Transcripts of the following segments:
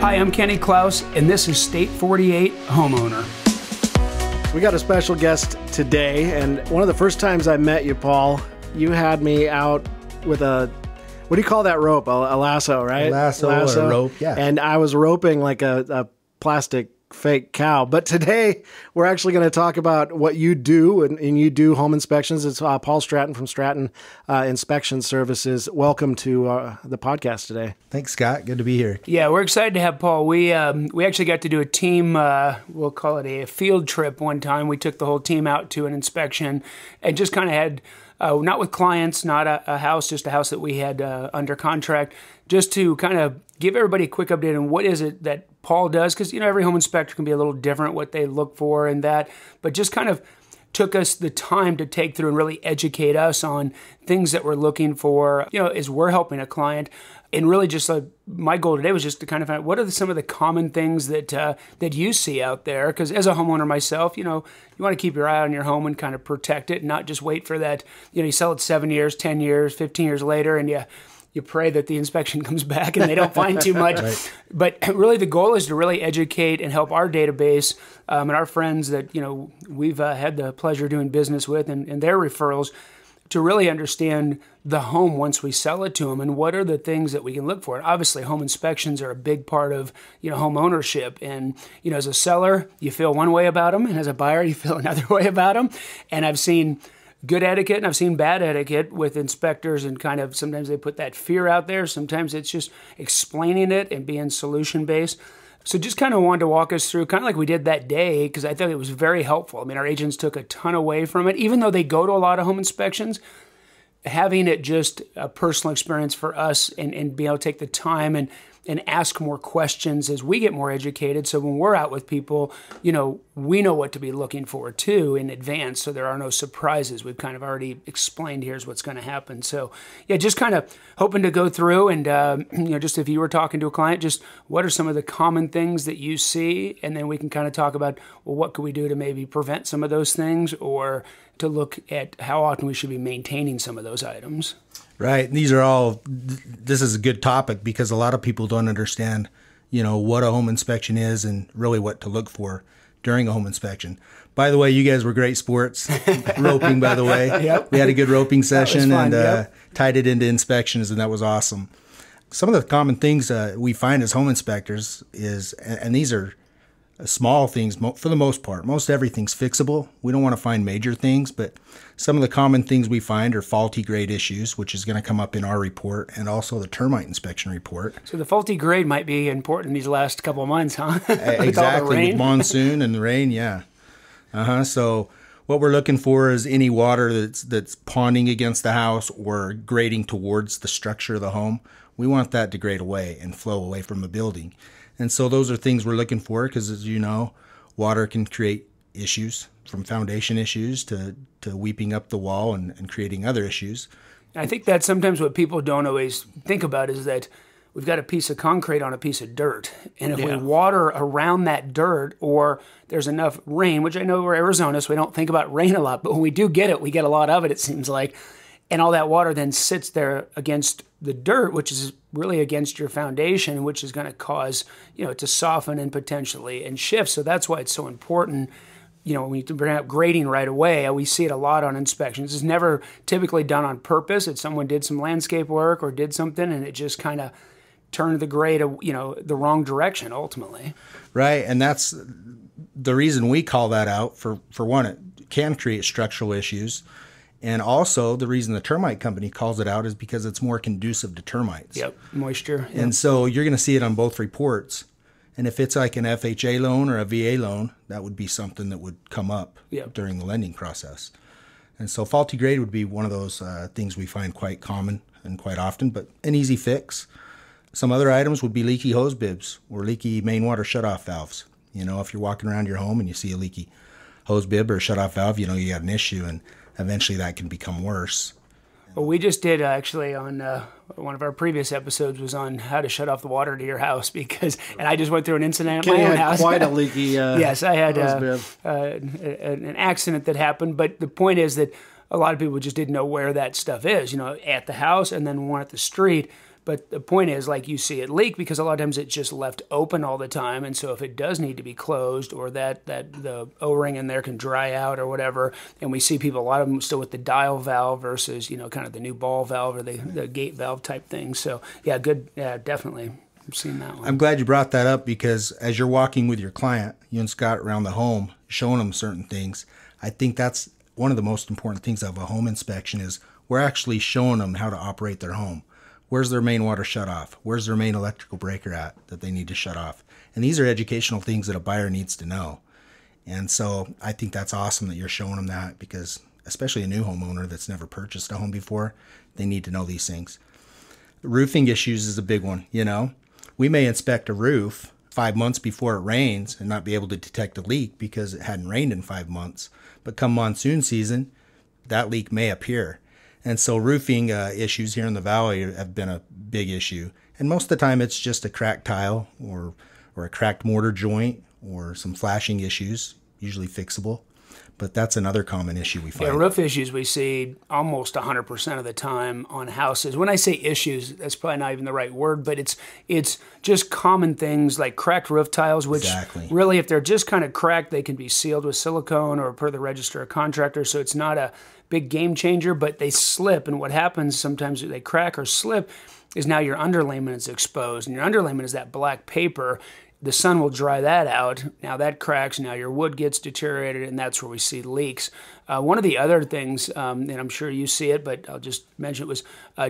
Hi, I'm Kenny Klaus, and this is State 48 Homeowner. We got a special guest today, and one of the first times I met you, Paul, you had me out with a, what do you call that rope? A lasso, right? Lasso or a rope, yeah. And I was roping like a plastic fake cow. But today, we're actually going to talk about what you do, and you do home inspections. It's Paul Stratton from Stratton Inspection Services. Welcome to the podcast today. Thanks, Scott. Good to be here. Yeah, we're excited to have Paul. We actually got to do a team, we'll call it a field trip one time. We took the whole team out to an inspection and just kind of had, not with clients, not a house, just a house that we had under contract, just to kind of give everybody a quick update on what is it that Paul does, because, you know, every home inspector can be a little different what they look for and that, but just kind of took us the time to take through and really educate us on things that we're looking for, you know, as we're helping a client. And really just my goal today was just to kind of find out what are some of the common things that that you see out there, because as a homeowner myself, you know, you want to keep your eye on your home and kind of protect it and not just wait for that, you know, you sell it 7 years, 10 years, 15 years later, and you pray that the inspection comes back and they don't find too much. Right. But really the goal is to really educate and help our database and our friends that, you know, we've had the pleasure of doing business with and their referrals to really understand the home once we sell it to them and what are the things that we can look for. And obviously home inspections are a big part of, you know, home ownership. And, you know, as a seller, you feel one way about them, and as a buyer, you feel another way about them. And I've seen good etiquette and I've seen bad etiquette with inspectors, and kind of sometimes they put that fear out there. Sometimes it's just explaining it and being solution-based. So just kind of wanted to walk us through, kind of like we did that day, because I thought it was very helpful. I mean, our agents took a ton away from it. Even though they go to a lot of home inspections, having it just a personal experience for us and being able to take the time and ask more questions as we get more educated. So when we're out with people, you know, we know what to be looking for too in advance, so there are no surprises. We've kind of already explained here's what's going to happen. So yeah, just kind of hoping to go through and, you know, just if you were talking to a client, just what are some of the common things that you see? And then we can kind of talk about, well, what could we do to maybe prevent some of those things, or to look at how often we should be maintaining some of those items. Right. And this is a good topic because a lot of people don't understand, you know, what a home inspection is and really what to look for during a home inspection. By the way, you guys were great sports. Roping, by the way. Yep. We had a good roping session and tied it into inspections, and that was awesome. Some of the common things we find as home inspectors is, and these are small things for the most part. Most everything's fixable. We don't want to find major things, but some of the common things we find are faulty grade issues, which is going to come up in our report, and also the termite inspection report. So the faulty grade might be important these last couple of months, huh? Exactly, with monsoon and the rain, yeah. So what we're looking for is any water that's ponding against the house or grading towards the structure of the home. We want that to grade away and flow away from the building. And so those are things we're looking for because, as you know, water can create issues, from foundation issues to weeping up the wall and creating other issues. I think that's sometimes what people don't always think about, is that we've got a piece of concrete on a piece of dirt. And if we water around that dirt, or there's enough rain, which I know we're Arizona, so we don't think about rain a lot, but when we do get it, we get a lot of it, it seems like. And all that water then sits there against the dirt, which is really against your foundation, which is going to cause, you know, it to soften and potentially and shift. So that's why it's so important, you know, when you bring up grading right away. We see it a lot on inspections. It's never typically done on purpose. It's someone did some landscape work or did something, and it just kind of turned the grade, you know, the wrong direction ultimately. Right, and that's the reason we call that out. For one, it can create structural issues. And also, the reason the termite company calls it out is because it's more conducive to termites. Yep, moisture. Yep. And so you're going to see it on both reports. And if it's like an FHA loan or a VA loan, that would be something that would come up during the lending process. And so faulty grade would be one of those things we find quite common and quite often, but an easy fix. Some other items would be leaky hose bibs or leaky main water shutoff valves. You know, if you're walking around your home and you see a leaky hose bib or shutoff valve, you know you got an issue, and eventually that can become worse. Well, we just did actually on one of our previous episodes was on how to shut off the water to your house, because, and I just went through an incident at my own house. Quite a leaky yes, I had an accident that happened, but the point is that a lot of people just didn't know where that stuff is, you know, at the house and then one at the street. But the point is, like, you see it leak because a lot of times it's just left open all the time. And so if it does need to be closed, or that the O-ring in there can dry out or whatever, and we see people, a lot of them still with the dial valve versus, kind of the new ball valve or the gate valve type thing. So yeah, good. Yeah, definitely. I've seen that one. I'm glad you brought that up, because as you're walking with your client, you and Scott, around the home, showing them certain things, I think that's one of the most important things of a home inspection is we're actually showing them how to operate their home. Where's their main water shut off? Where's their main electrical breaker at that they need to shut off? And these are educational things that a buyer needs to know. And so I think that's awesome that you're showing them that, because especially a new homeowner that's never purchased a home before, they need to know these things. Roofing issues is a big one. We may inspect a roof 5 months before it rains and not be able to detect a leak because it hadn't rained in 5 months. But come monsoon season, that leak may appear. And so roofing issues here in the valley have been a big issue. And most of the time it's just a cracked tile or a cracked mortar joint or some flashing issues, usually fixable. But that's another common issue we find. Yeah, roof issues we see almost 100% of the time on houses. When I say issues, that's probably not even the right word, but it's just common things like cracked roof tiles, which really, if they're just kind of cracked, they can be sealed with silicone or per the register of contractor, so it's not a big game changer, but they slip, and what happens sometimes they crack or slip is now your underlayment is exposed, and your underlayment is that black paper. The sun will dry that out. Now that cracks. Now your wood gets deteriorated, and that's where we see leaks. One of the other things, and I'm sure you see it, but I'll just mention it, was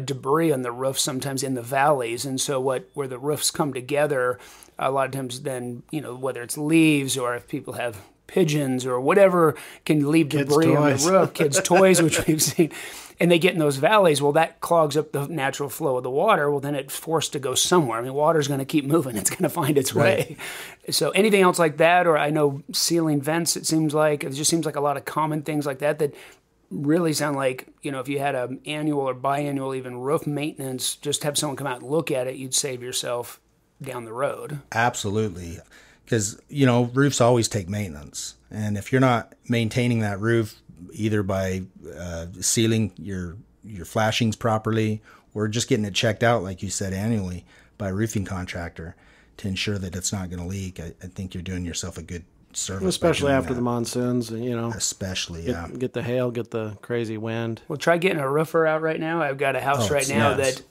debris on the roof sometimes in the valleys. And so where the roofs come together, a lot of times then, whether it's leaves or if people have pigeons or whatever can leave debris on the roof, kids' toys, which we've seen, and they get in those valleys, well, that clogs up the natural flow of the water. Well, then it's forced to go somewhere. I mean, water's going to keep moving. It's going to find its way. So anything else like that, or I know sealing vents, it just seems like a lot of common things like that really sound like, if you had an annual or biannual even roof maintenance, just have someone come out and look at it, you'd save yourself down the road. Absolutely. Because, roofs always take maintenance. And if you're not maintaining that roof, either by sealing your flashings properly or just getting it checked out, like you said, annually by a roofing contractor to ensure that it's not going to leak, I think you're doing yourself a good service. Especially after the monsoons, Especially, Get the hail, get the crazy wind. Well, try getting a roofer out right now. I've got a house right now that,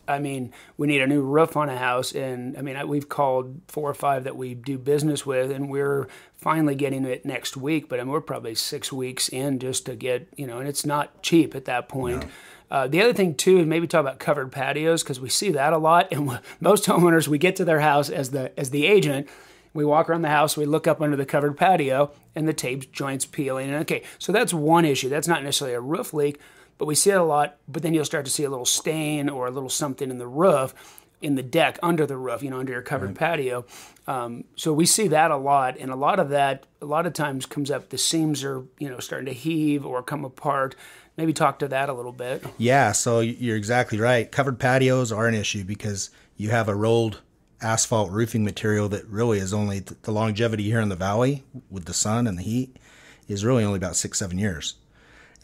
we need a new roof on a house. And, we've called 4 or 5 that we do business with, and we're finally getting it next week. But, we're probably 6 weeks in just to get, and it's not cheap at that point. No. The other thing, too, is maybe talk about covered patios, because we see that a lot. And most homeowners, we get to their house as the agent. We walk around the house, we look up under the covered patio, and the tape joint's peeling. And okay, so that's one issue. That's not necessarily a roof leak, but we see it a lot. But then you'll start to see a little stain or a little something in the roof, in the deck, under the roof, under your covered patio. So we see that a lot. And a lot of that, a lot of times comes up, the seams are, starting to heave or come apart. Maybe talk to that a little bit. Yeah, so you're exactly right. Covered patios are an issue because you have a rolled asphalt roofing material that really is only the longevity here in the valley with the sun and the heat is really only about 6-7 years.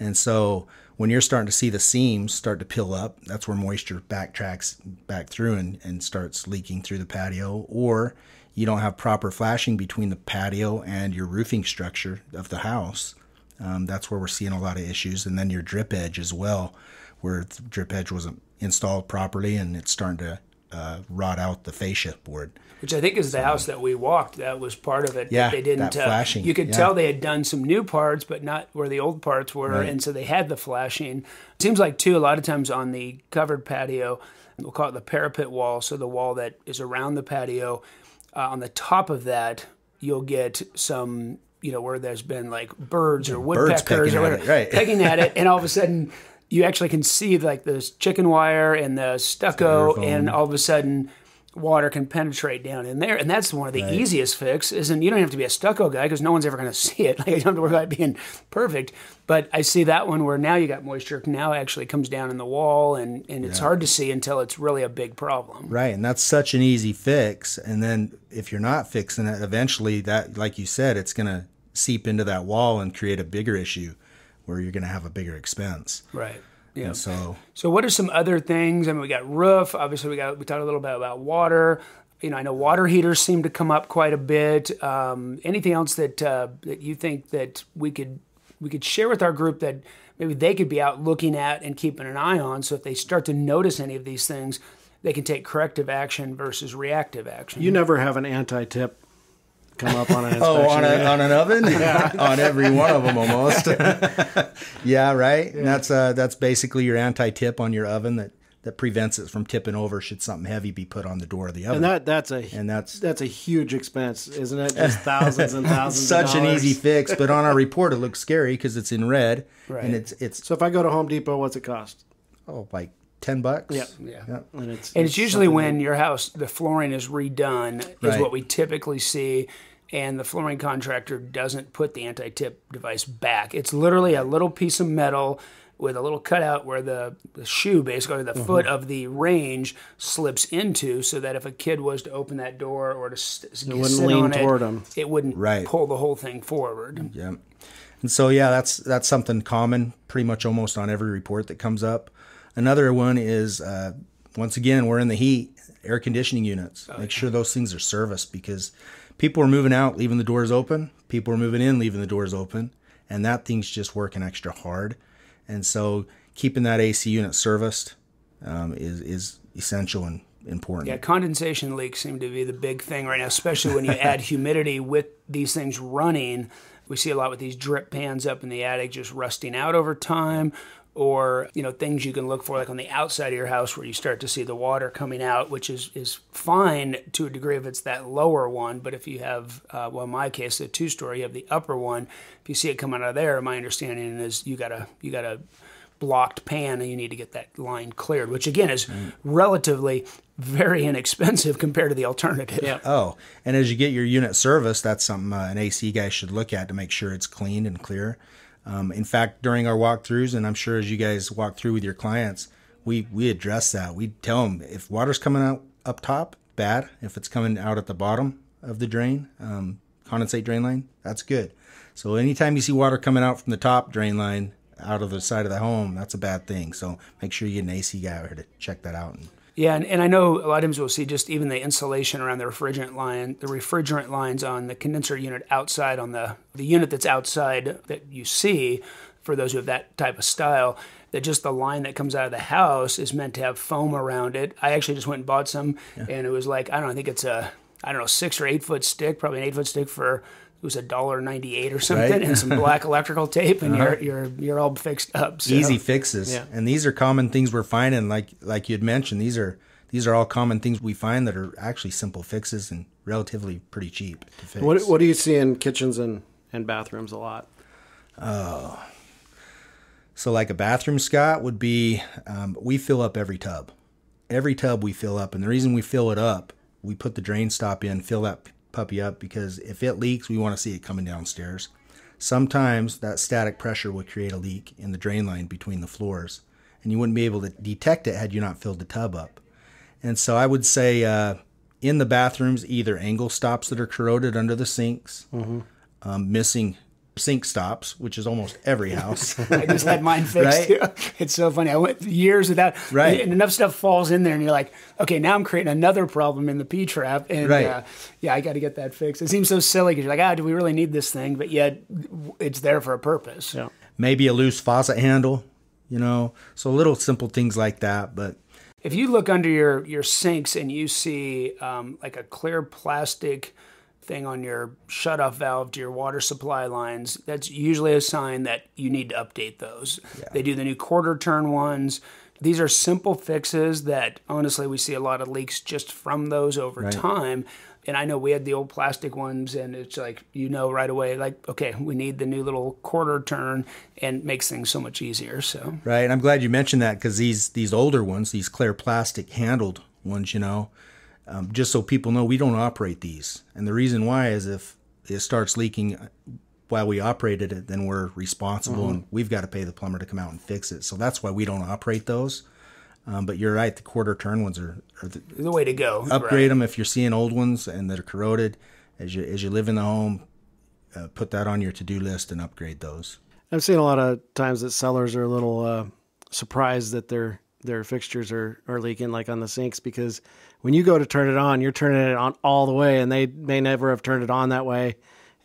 And so when you're starting to see the seams start to peel up, that's where moisture backtracks back through and starts leaking through the patio, or you don't have proper flashing between the patio and your roofing structure of the house. That's where we're seeing a lot of issues. And then your drip edge as well, where the drip edge wasn't installed properly and it's starting to rot out the fascia board. Which I think is the house that we walked. That was part of it. Yeah, they didn't, that flashing. You could tell they had done some new parts, but not where the old parts were, right. And so they had the flashing. It seems like, too, a lot of times on the covered patio, we'll call it the parapet wall, so the wall that is around the patio, on the top of that, you'll get some, where there's been like birds or woodpeckers or whatever, pecking at it, and all of a sudden you actually can see like this chicken wire and the stucco, and all of a sudden water can penetrate down in there. And that's one of the easiest fixes. And you don't have to be a stucco guy because no one's ever going to see it. Like, you don't have to worry about it being perfect. But I see that one where now you got moisture now actually comes down in the wall, and it's hard to see until it's really a big problem. Right, and that's such an easy fix. And then if you're not fixing it, eventually that, like you said, it's going to seep into that wall and create a bigger issue where you're going to have a bigger expense. Right. Yeah. And so what are some other things? I mean, we got roof. Obviously, we talked a little bit about water. I know water heaters seem to come up quite a bit. Anything else that you think that we could share with our group that maybe they could be out looking at and keeping an eye on, so if they start to notice any of these things, they can take corrective action versus reactive action? You never have an anti-tip come up on an inspection. on an oven? Yeah. On every one of them almost. Yeah, right. Yeah. That's basically your anti-tip on your oven that prevents it from tipping over should something heavy be put on the door of the oven. And that's a huge expense, isn't it? Just thousands and thousands Such of dollars. an easy fix, but on our report it looks scary because it's in red. Right. And it's So if I go to Home Depot, what's it cost? Like $10. Yeah. And it's usually when your house, the flooring is redone, is Right. what we typically see, and the flooring contractor doesn't put the anti-tip device back. It's literally a little piece of metal with a little cutout where the shoe, basically the foot of the range, slips into, so that if a kid was to open that door or to sit lean on toward them. it wouldn't Right. pull the whole thing forward. Yeah. And so, yeah, that's something common pretty much almost on every report that comes up. Another one is, once again, we're in the heat, air conditioning units. Make sure those things are serviced, because people are moving out, leaving the doors open. People are moving in, leaving the doors open. And that thing's just working extra hard. And so keeping that AC unit serviced is essential and important. Yeah, condensation leaks seem to be the big thing right now, especially when you add humidity with these things running. We see a lot with these drip pans up in the attic just rusting out over time, or things you can look for like on the outside of your house where you start to see the water coming out, which is fine to a degree if it's that lower one. But if you have, in my case, a two-story, you have the upper one. If you see it coming out of there, my understanding is you got a blocked pan and you need to get that line cleared, which again is relatively very inexpensive compared to the alternative. Yeah. Oh, and as you get your unit serviced, that's something an AC guy should look at to make sure it's clean and clear. In fact, during our walkthroughs, and I'm sure as you guys walk through with your clients, we address that. We tell them if water's coming out up top, bad. If it's coming out at the bottom of the drain, condensate drain line, that's good. So anytime you see water coming out from the top drain line out of the side of the home, that's a bad thing. So make sure you get an AC guy over to check that out. Yeah, and I know a lot of times we'll see just even the insulation around the refrigerant lines on the condenser unit outside on the unit that's outside that you see, for those who have that type of style, that just the line that comes out of the house is meant to have foam around it. I actually just went and bought some, and it was like, I think it's a 6 or 8 foot stick, probably an 8 foot stick for, it was $1.98 or something, right? And some black electrical tape, and you're all fixed up. So. Easy fixes, and these are common things we're finding. Like you'd mentioned, these are all common things we find that are actually simple fixes and relatively pretty cheap to fix. What do you see in kitchens and bathrooms a lot? So like a bathroom, Scott, would be we fill up every tub. Every tub we fill up, and the reason we fill it up, we put the drain stop in, fill that puppy up, because if it leaks, we want to see it coming downstairs. Sometimes that static pressure will create a leak in the drain line between the floors, and you wouldn't be able to detect it had you not filled the tub up. And so I would say in the bathrooms, either angle stops that are corroded under the sinks, missing sink stops, which is almost every house. I just had mine fixed too. It's so funny. I went years without, and enough stuff falls in there, and you're like, okay, now I'm creating another problem in the P-trap, and I got to get that fixed. It seems so silly because you're like, do we really need this thing? But yet, it's there for a purpose. Yeah. Maybe a loose faucet handle, so little simple things like that. But if you look under your sinks and you see like a clear plastic thing on your shutoff valve to your water supply lines, that's usually a sign that you need to update those. Yeah. They do the new quarter turn ones. These are simple fixes that honestly we see a lot of leaks just from those over time. And I know we had the old plastic ones, and it's like, right away, like, okay, we need the new little quarter turn, and makes things so much easier. So right, and I'm glad you mentioned that, because these older ones, these clear plastic handled ones, just so people know, we don't operate these. And the reason why is if it starts leaking while we operated it, then we're responsible, and we've got to pay the plumber to come out and fix it. So that's why we don't operate those. But you're right, the quarter turn ones are the way to go. Upgrade them if you're seeing old ones and that are corroded. As you live in the home, put that on your to-do list and upgrade those. I've seen a lot of times that sellers are a little surprised that their fixtures are leaking, like on the sinks, because when you go to turn it on, you're turning it on all the way, and they may never have turned it on that way,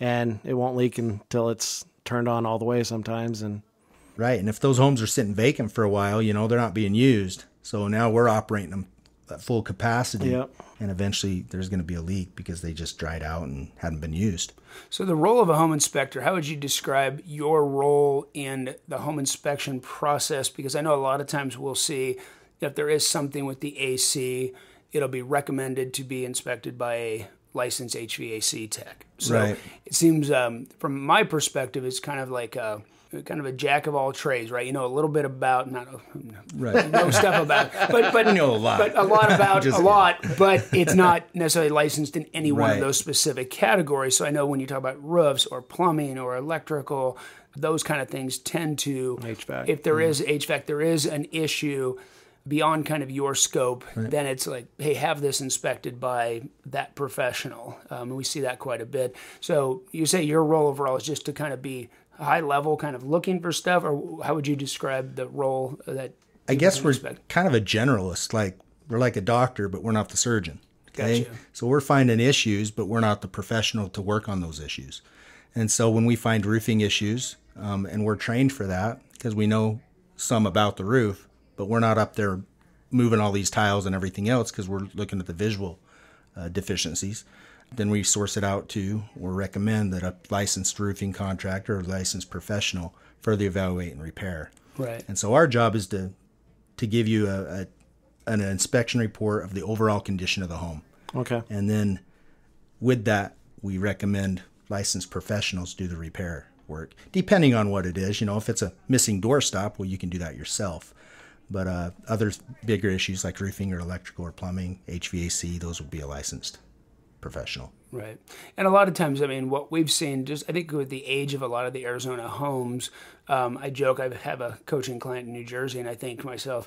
and it won't leak until it's turned on all the way sometimes. And right. And if those homes are sitting vacant for a while, they're not being used. So now we're operating them at full capacity. Yep. And eventually there's going to be a leak because they just dried out and hadn't been used. So the role of a home inspector, how would you describe your role in the home inspection process? Because I know a lot of times we'll see if there is something with the AC, it'll be recommended to be inspected by a licensed HVAC tech. So right. It seems, from my perspective, it's kind of like a jack of all trades, right? A little bit about, right. know stuff about, but know a lot. But a lot about a lot, but it's not necessarily licensed in any one of Right. those specific categories. So I know when you talk about roofs or plumbing or electrical, those kind of things tend to HVAC. If there is HVAC, there is an issue beyond kind of your scope, right. then it's like, hey, have this inspected by that professional. And we see that quite a bit. So you say your role overall is just to kind of be high level, kind of looking for stuff, or how would you describe the role that I guess we're inspect? kind of a generalist. Like we're like a doctor, but we're not the surgeon. Okay. Gotcha. So we're finding issues, but we're not the professional to work on those issues. And so when we find roofing issues, and we're trained for that because we know some about the roof, but we're not up there moving all these tiles and everything else because we're looking at the visual deficiencies. Then we source it out to or recommend that a licensed roofing contractor or licensed professional further evaluate and repair. Right. And so our job is to give you an inspection report of the overall condition of the home. Okay. And then with that, we recommend licensed professionals do the repair work, depending on what it is. If it's a missing doorstop, well, you can do that yourself. But other bigger issues like roofing or electrical or plumbing, HVAC, those would be a licensed professional. Right. And a lot of times, what we've seen, just I think with the age of a lot of the Arizona homes, I joke, I have a coaching client in New Jersey, and I think to myself,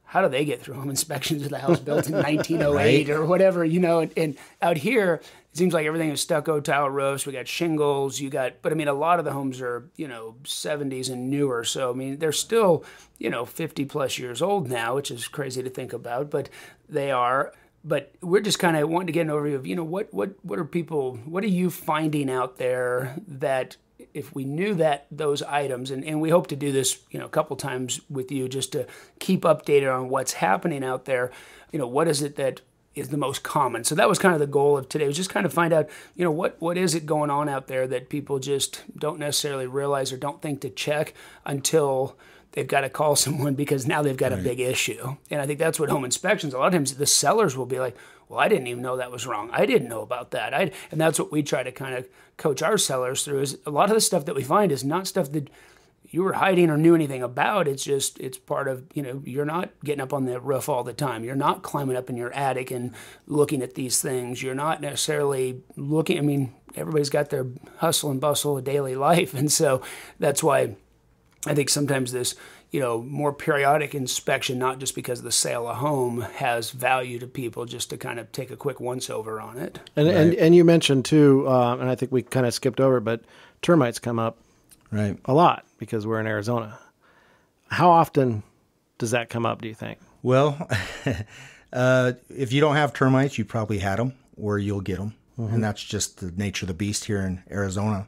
how do they get through home inspections with a house built in 1908 right. or whatever, and out here, it seems like everything is stucco tile roofs. We got shingles, but a lot of the homes are, 70s and newer. So, they're still, 50 plus years old now, which is crazy to think about, but they are. But we're just kind of wanting to get an overview of, what are you finding out there that if we knew those items, and we hope to do this, a couple times with you just to keep updated on what's happening out there, what is it that is the most common? So that was kind of the goal of today, was just kind of find out, what is it going on out there that people just don't necessarily realize or don't think to check until they've got to call someone because now they've got a big issue. And I think that's what home inspections, a lot of times the sellers will be like, well, I didn't even know that was wrong. I didn't know about that. And that's what we try to kind of coach our sellers through, is a lot of the stuff that we find is not stuff that you were hiding or knew anything about. It's just, it's part of, you're not getting up on the roof all the time. You're not climbing up in your attic and looking at these things. You're not necessarily looking, everybody's got their hustle and bustle of daily life. And so that's why I think sometimes this, more periodic inspection, not just because the sale of home has value to people, just to kind of take a quick once-over on it. And, right. and you mentioned too, and I think we kind of skipped over, but termites come up right. a lot because we're in Arizona. How often does that come up, do you think? Well, if you don't have termites, you probably had them or you'll get them. Mm-hmm. And that's just the nature of the beast here in Arizona.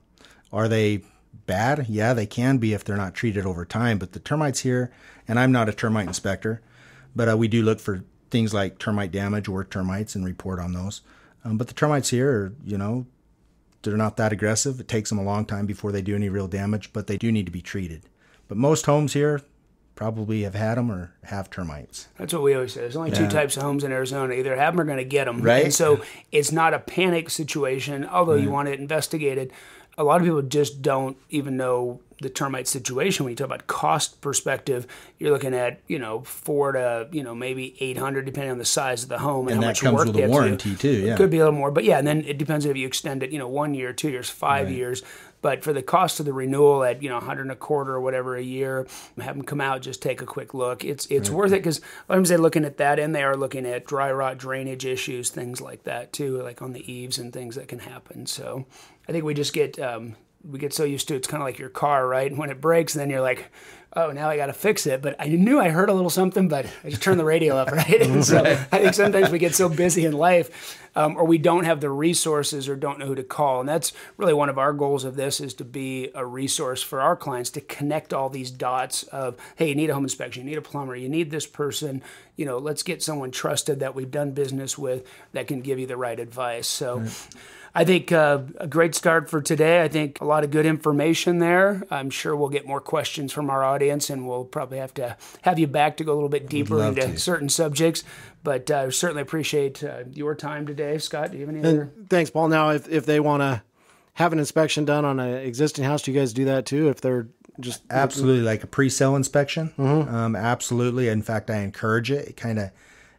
Are they bad? Yeah, they can be if they're not treated over time. But the termites here, and I'm not a termite inspector, but we do look for things like termite damage or termites and report on those. But the termites here are, they're not that aggressive. It takes them a long time before they do any real damage, but they do need to be treated. But most homes here probably have had them or have termites. That's what we always say. There's only two types of homes in Arizona. Either have them or going to get them. Right. And so it's not a panic situation, although you want it investigated. A lot of people just don't even know the termite situation. When you talk about cost perspective, you're looking at, $400 to, maybe $800, depending on the size of the home and how that much comes work with they a have to do. warranty too. Yeah. It could be a little more, but yeah, and then it depends if you extend it, 1 year, 2 years, 5 years. But for the cost of the renewal at, $100 and a quarter or whatever a year, have them come out, just take a quick look. It's worth it, because a lot of times they're looking at that, and they are looking at dry rot drainage issues, things like that too, like on the eaves and things that can happen. So I think we just get we get so used to it's kind of like your car, right? And when it breaks, then you're like, oh, now I got to fix it. But I knew I heard a little something, but I just turned the radio up, right? And so I think sometimes we get so busy in life, or we don't have the resources or don't know who to call. And that's really one of our goals of this, is to be a resource for our clients, to connect all these dots of, hey, you need a home inspection, you need a plumber, you need this person, let's get someone trusted that we've done business with that can give you the right advice. So I think a great start for today. I think a lot of good information there. I'm sure we'll get more questions from our audience, and we'll probably have to have you back to go a little bit deeper into certain subjects. But I certainly appreciate your time today. Scott, do you have any other? Thanks, Paul. Now, if they want to have an inspection done on an existing house, do you guys do that too? If they're just absolutely like a pre-sale inspection, absolutely. In fact, I encourage it. It kind of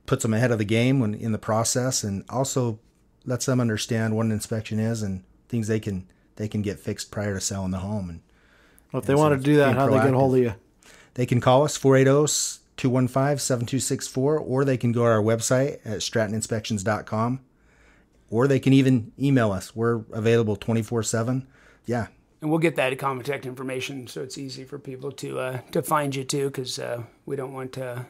puts them ahead of the game when in the process, and also lets them understand what an inspection is and things they can get fixed prior to selling the home. And well, if they want to do that, how do they get a hold of you? They can call us 480-215-7264, or they can go to our website at strattoninspections.com, or they can even email us. We're available 24/7. Yeah. And we'll get that contact information so it's easy for people to find you too, because we don't want you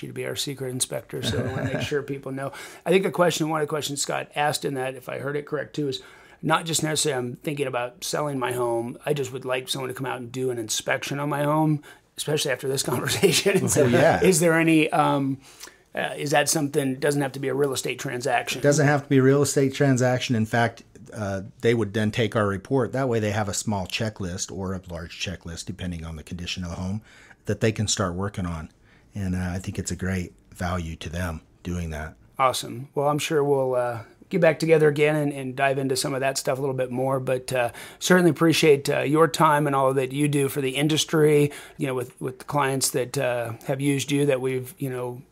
to be our secret inspector. So we want to make sure people know. I think one of the questions Scott asked in that, if I heard it correct too, is not just necessarily I'm thinking about selling my home. I just would like someone to come out and do an inspection on my home, especially after this conversation. So, is there any? Is that something? Doesn't have to be a real estate transaction. It doesn't have to be a real estate transaction. In fact, they would then take our report. That way they have a small checklist or a large checklist, depending on the condition of the home, that they can start working on. And I think it's a great value to them doing that. Awesome. Well, I'm sure we'll get back together again and dive into some of that stuff a little bit more. But certainly appreciate your time and all that you do for the industry, with the clients that have used you, that we've,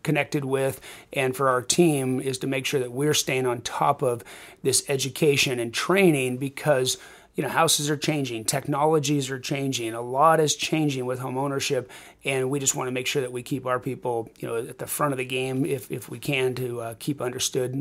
connected with. And for our team is to make sure that we're staying on top of this education and training, because houses are changing, technologies are changing, a lot is changing with home ownership, and we just want to make sure that we keep our people, at the front of the game if we can, to keep understood